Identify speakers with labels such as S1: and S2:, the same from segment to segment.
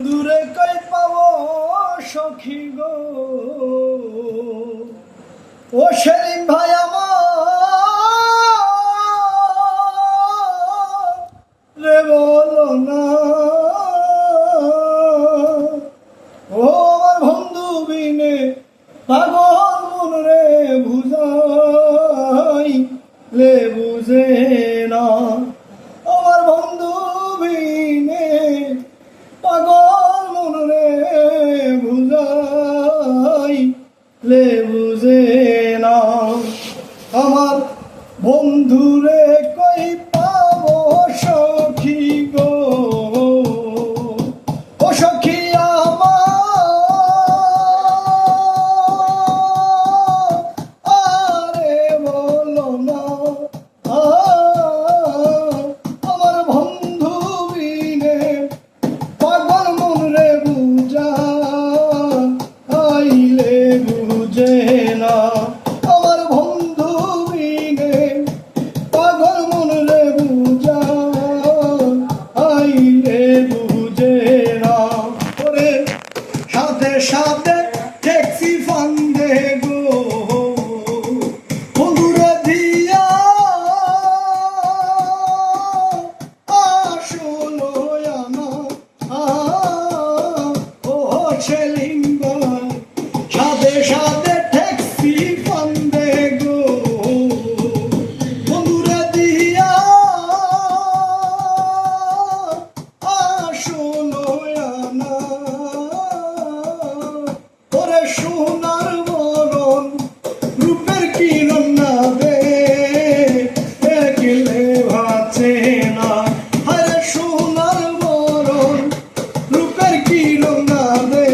S1: দূরে কই পাবো সখী গো, ও সেলিম ভাই আমার রে বলো না, ও আমার বন্ধু বিনে পাগল মন রে বুঝাই লে বুঝে না, আমার বন্ধু বিনে পাগল মন রে বুঝাই লে বুঝে না, আমার বন্ধুরে কই পাবো সখী গো, ও সখী আমার আরে বলো না, আমার বন্ধু বিনে পাগল মন রে বুঝা আইলে বুঝে না, আমার বন্ধু বিনে পাগল মন রে বুঝা আইলে বুঝে না, ওরে সাথে সাথে ট্যাক্সি ফান্দে গো বন্ধুরে দিয়া আসলো ও সেলিম ভাই, সাথে সাথে ট্যাক্সি ফান্দে গো বন্ধুরে দিয়া আসলো ওরে সোনার মরণ রূপের কিরণ না দে দেখলে ভাছে না, আরে সোনার মরণ রূপের কিরণ না দে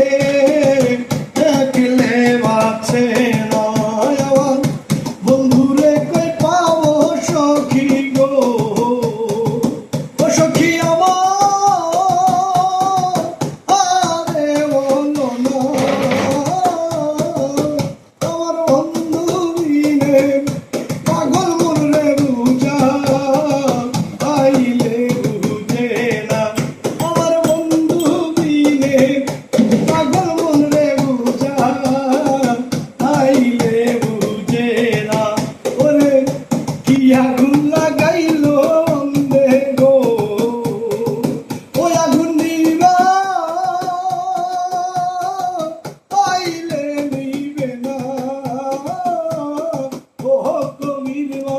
S1: দেখলে ভাছে না, আমার বন্ধুরে কই পাবো সখী গো, ও সখী আমার আরে বলো না, আমার বন্ধু বিনে পাগল মন রে বুঝা আইলে বুঝে না, আমার বন্ধু বিনে পাগল মন রে বুঝা আইলে বুঝে না, ওরে কি আগুন লাগাইলো অন্ধে গো, ওই আগুন নিবা আইলে নিবে না, ও কবির মা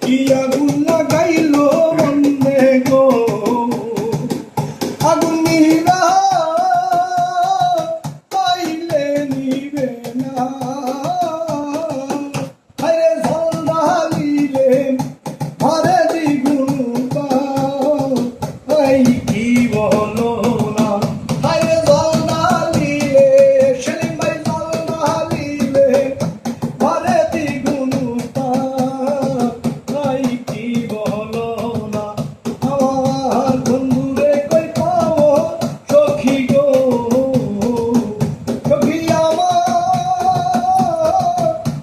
S1: কি আগুন লাগাইলো অন্ধে গো, আগুন নিবা আইলে নিবে না, আরে ঝল ঢালিলে ঘরে দ্বিগুণ পাও, এই কি বলো না, আরে ঝল ঢালিলে সেলিম ভাই ঝল ঢালিলে ঘরে দ্বিগুণ পাও, এই কি বলো না, আমার বন্ধুরে কই পাবো সখী গো, সখী আমার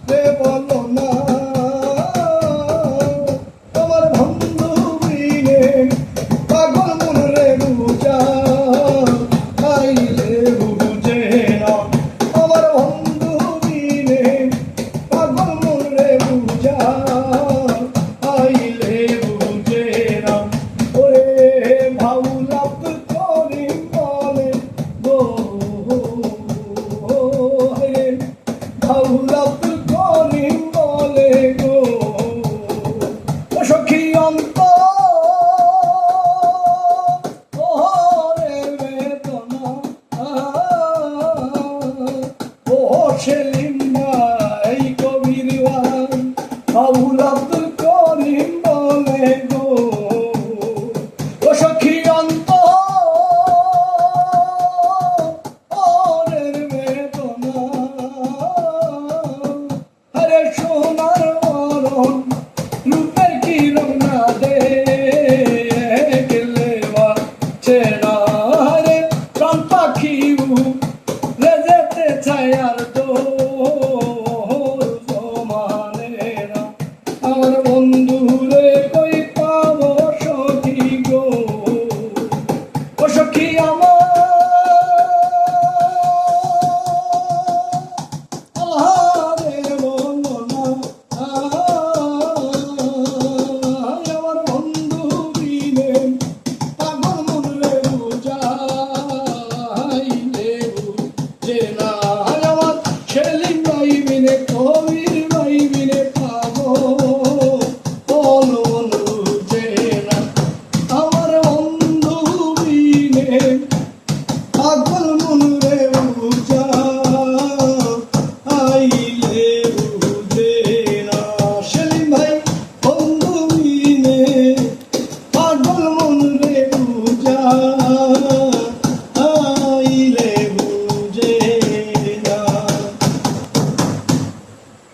S1: রে বলো না, আমার বন্ধু বিনে পাগল মন রে বুঝা আইলে বুঝে না, আমার বন্ধু বিনে পাগল মন রে বুঝা আইলে বুঝে না, ওরে ভাউলাপ করিম বলে গো, ভাউলাপ করিম বলে গো, ও সখী অন্ত ওরে বেদনা, ও সেলিম